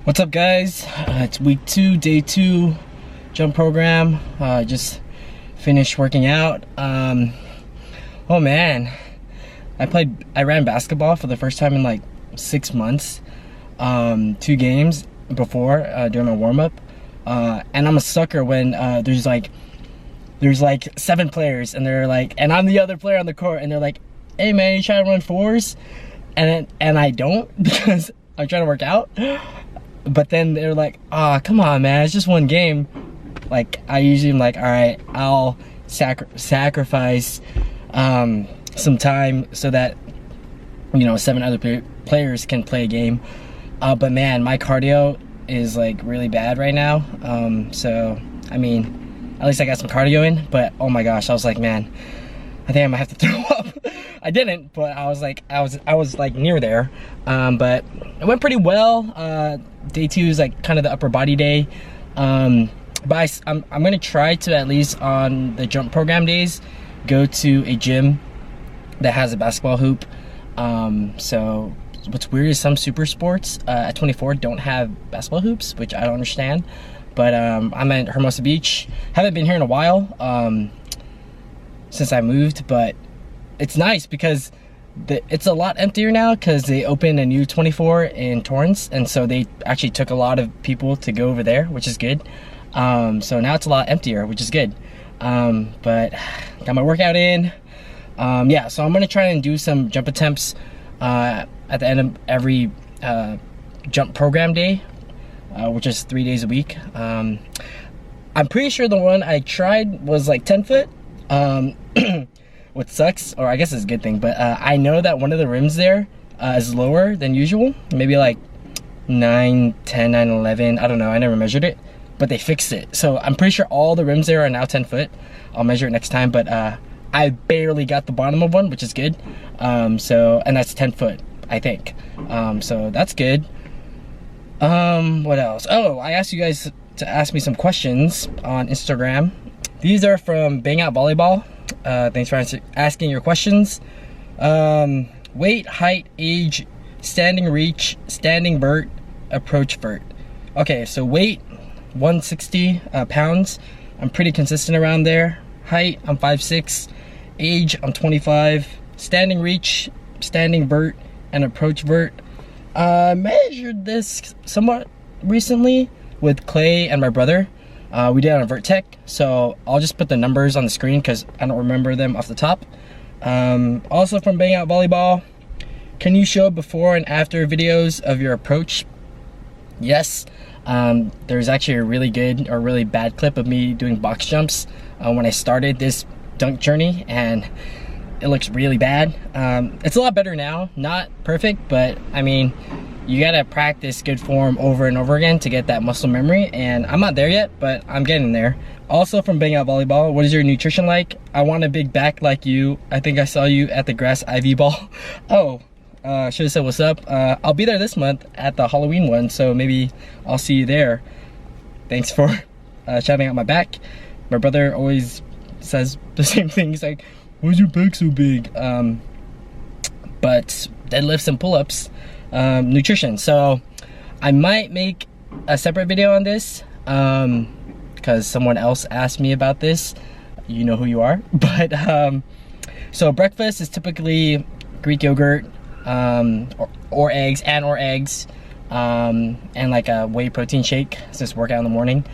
What's up, guys? It's week 2, day 2 jump program. Just finished working out. Oh man, I ran basketball for the first time in like 6 months. 2 games before during my warm-up. And I'm a sucker when there's like 7 players and they're like, and I'm the other player on the court, and they're like, hey man, you trying to run 4s? And I don't, because I'm trying to work out. But then they're like, oh, come on, man, it's just 1 game. Like, I usually am like, all right, I'll sacrifice some time so that, 7 other players can play a game. But man, my cardio is like really bad right now. So, I mean, at least I got some cardio in, but oh my gosh, I was like, man, I think I might have to throw up. I didn't, but I was like near there. But it went pretty well. Day 2 is like kind of the upper body day. But I'm gonna try to, at least on the jump program days, go to a gym that has a basketball hoop. So what's weird is some super sports at 24 don't have basketball hoops, which I don't understand. But I'm at Hermosa Beach. Haven't been here in a while since I moved, but it's nice because it's a lot emptier now because they opened a new 24 in Torrance, and so they actually took a lot of people to go over there, which is good. So now it's a lot emptier, which is good. But got my workout in. Yeah, so I'm gonna try and do some jump attempts at the end of every jump program day, which is 3 days a week. I'm pretty sure the one I tried was like 10 foot. What sucks, or I guess it's a good thing, but I know that one of the rims there is lower than usual, maybe like 9, 10, 9, 11, I don't know, I never measured it, but they fixed it. So I'm pretty sure all the rims there are now 10 foot. I'll measure it next time, but I barely got the bottom of one, which is good. So, and that's 10 foot, I think. So that's good. What else? Oh, I asked you guys to ask me some questions on Instagram. These are from Bang Out Volleyball. Thanks for asking your questions. Weight, height, age, standing reach, standing vert, approach vert. Okay, so weight, 160 pounds. I'm pretty consistent around there. Height, I'm 5'6". Age, I'm 25. Standing reach, standing vert, and approach vert. Measured this somewhat recently with Clay and my brother. We did it on VertTech, so I'll just put the numbers on the screen because I don't remember them off the top. Also from Bang Out Volleyball, can you show before and after videos of your approach? Yes. There's actually a really good or really bad clip of me doing box jumps when I started this dunk journey, and it looks really bad. It's a lot better now, not perfect, but I mean, you gotta practice good form over and over again to get that muscle memory, and I'm not there yet, but I'm getting there. Also from Bang Out Volleyball, what is your nutrition like? I want a big back like you. I think I saw you at the Grass Ivy Ball. Oh, should have said what's up. I'll be there this month at the Halloween one, so maybe I'll see you there. Thanks for shouting out my back. My brother always says the same thing. He's like, why's your back so big? But deadlifts and pull-ups. Nutrition, so I might make a separate video on this because someone else asked me about this. You know who you are. But so breakfast is typically Greek yogurt or eggs and like a whey protein shake. So just work out in the morning.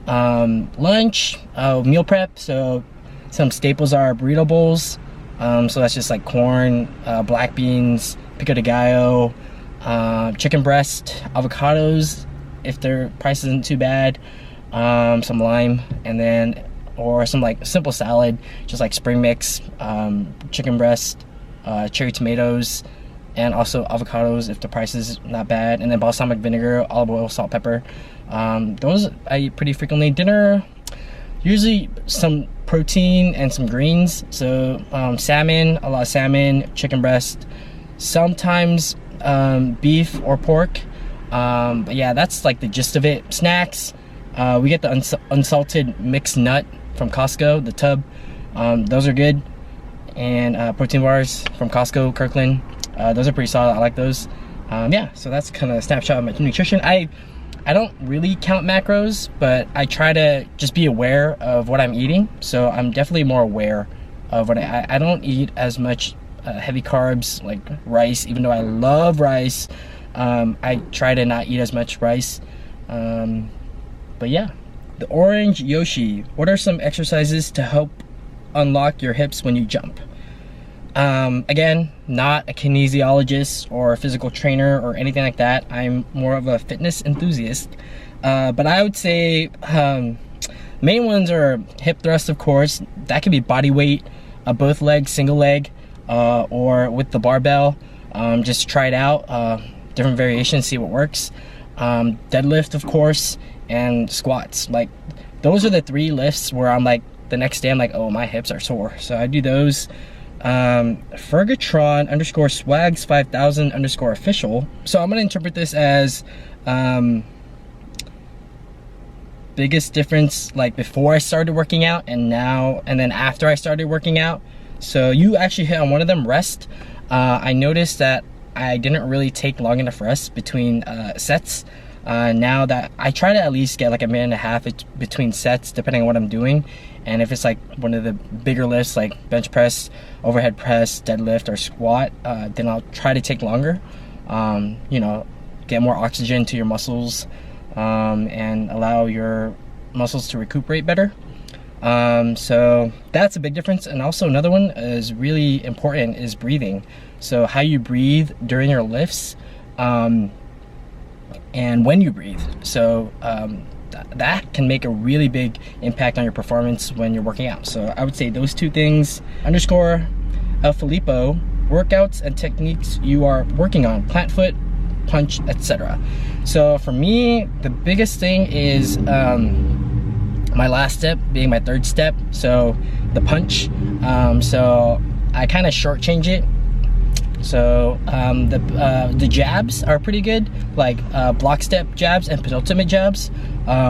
Lunch, meal prep, so some staples are burrito bowls, so that's just like corn, black beans, pico de gallo, chicken breast, avocados if their price isn't too bad, some lime, and then or some like simple salad, just like spring mix, chicken breast, cherry tomatoes, and also avocados if the price is not bad, and then balsamic vinegar, olive oil, salt, pepper. Those I eat pretty frequently. Dinner, usually some protein and some greens, so salmon, a lot of salmon, chicken breast, sometimes beef or pork, but yeah, that's like the gist of it. Snacks, we get the unsalted mixed nut from Costco, the tub. Those are good. And protein bars from Costco, Kirkland, those are pretty solid. I like those. Yeah, so that's kind of a snapshot of my nutrition. I I don't really count macros, but I try to just be aware of what I'm eating. So I'm definitely more aware of what I don't eat as much heavy carbs like rice, even though I love rice. I try to not eat as much rice. But yeah, the Orange Yoshi. What are some exercises to help unlock your hips when you jump? Again, not a kinesiologist or a physical trainer or anything like that. I'm more of a fitness enthusiast. But I would say main ones are hip thrust, of course. That could be body weight, both legs, single leg, or with the barbell. Just try it out, different variations, see what works. Deadlift, of course, and squats. Like, those are the 3 lifts where I'm like, the next day I'm like, oh, my hips are sore. So I do those. Fergatron _ swags 5000 _ official. So I'm gonna interpret this as biggest difference like before I started working out and now, and then after I started working out. So you actually hit on one of them, rest. I noticed that I didn't really take long enough rest between sets. Now that I try to at least get like a minute and a half between sets, depending on what I'm doing. And if it's like one of the bigger lifts like bench press, overhead press, deadlift, or squat, then I'll try to take longer. You know, get more oxygen to your muscles, and allow your muscles to recuperate better. So that's a big difference. And also another one is really important is breathing. So how you breathe during your lifts, and when you breathe. So that can make a really big impact on your performance when you're working out. So I would say those 2 things. _ El Filippo, workouts and techniques you are working on, plant foot, punch, etc. So for me, the biggest thing is my last step being my 3rd step, so the punch. So I kind of shortchange it. So the jabs are pretty good, like block step jabs and penultimate jabs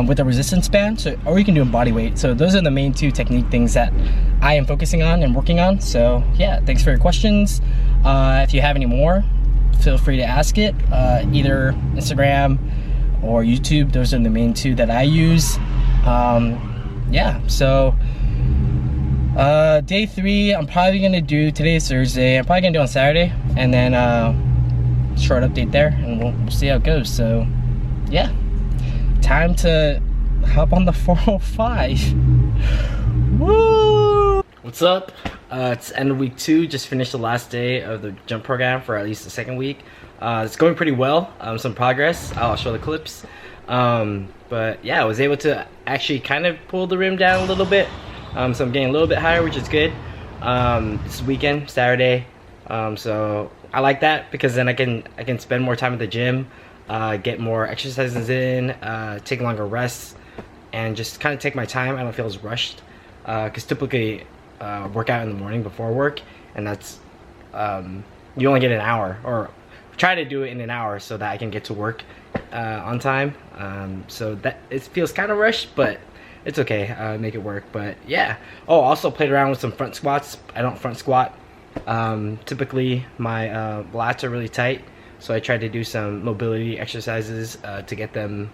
with a resistance band. So, or you can do in body weight. So those are the main 2 technique things that I am focusing on and working on. So yeah, thanks for your questions. If you have any more, feel free to ask it, either Instagram or YouTube. Those are the main 2 that I use. Yeah, so day 3, I'm probably gonna do, today is Thursday, I'm probably gonna do on Saturday, and then short update there, and we'll see how it goes. So yeah, time to hop on the 405. Woo! What's up? It's end of week 2, just finished the last day of the jump program for at least the 2nd week. It's going pretty well, some progress. I'll show the clips. But yeah, I was able to actually kind of pull the rim down a little bit. So I'm getting a little bit higher, which is good. It's weekend, Saturday. So I like that because then I can spend more time at the gym, get more exercises in, take longer rests, and just kind of take my time. I don't feel as rushed. Because typically work out in the morning before work, and that's you only get an hour, or try to do it in an hour so that I can get to work on time. So that it feels kind of rushed, but it's okay. Make it work. But yeah. Oh, also played around with some front squats. I don't front squat. Typically my lats are really tight, so I try to do some mobility exercises to get them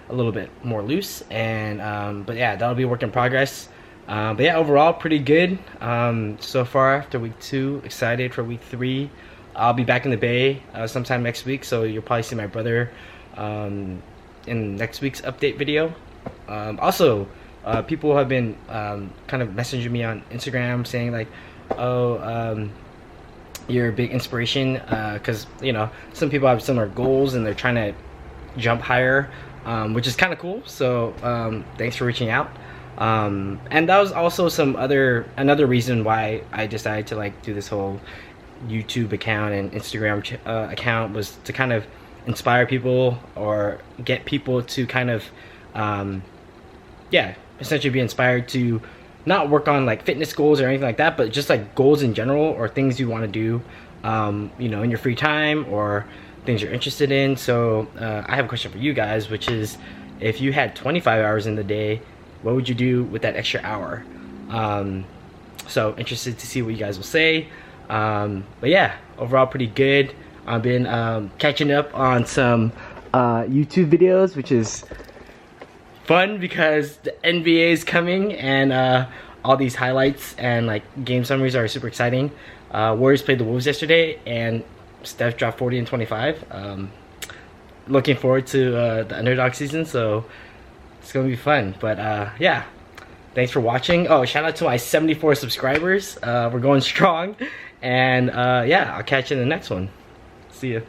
a little bit more loose. And but yeah, that'll be a work in progress. But yeah, overall pretty good so far after week 2. Excited for week 3. I'll be back in the Bay sometime next week, so you'll probably see my brother in next week's update video. Also, people have been kind of messaging me on Instagram saying like, oh, you're a big inspiration, because you know, some people have similar goals and they're trying to jump higher, which is kind of cool. So thanks for reaching out. And that was also another reason why I decided to like do this whole YouTube account and Instagram account, was to kind of inspire people or get people to kind of yeah, essentially be inspired to not work on like fitness goals or anything like that, but just like goals in general, or things you want to do you know, in your free time, or things you're interested in. So I have a question for you guys, which is, if you had 25 hours in the day, what would you do with that extra hour? So interested to see what you guys will say. But yeah, overall pretty good. I've been catching up on some YouTube videos, which is fun because the NBA is coming and all these highlights and like game summaries are super exciting. Warriors played the Wolves yesterday and Steph dropped 40 and 25. Looking forward to the underdog season, so it's gonna be fun. But yeah, thanks for watching. Oh, shout out to my 74 subscribers. We're going strong, and yeah, I'll catch you in the next one. See ya.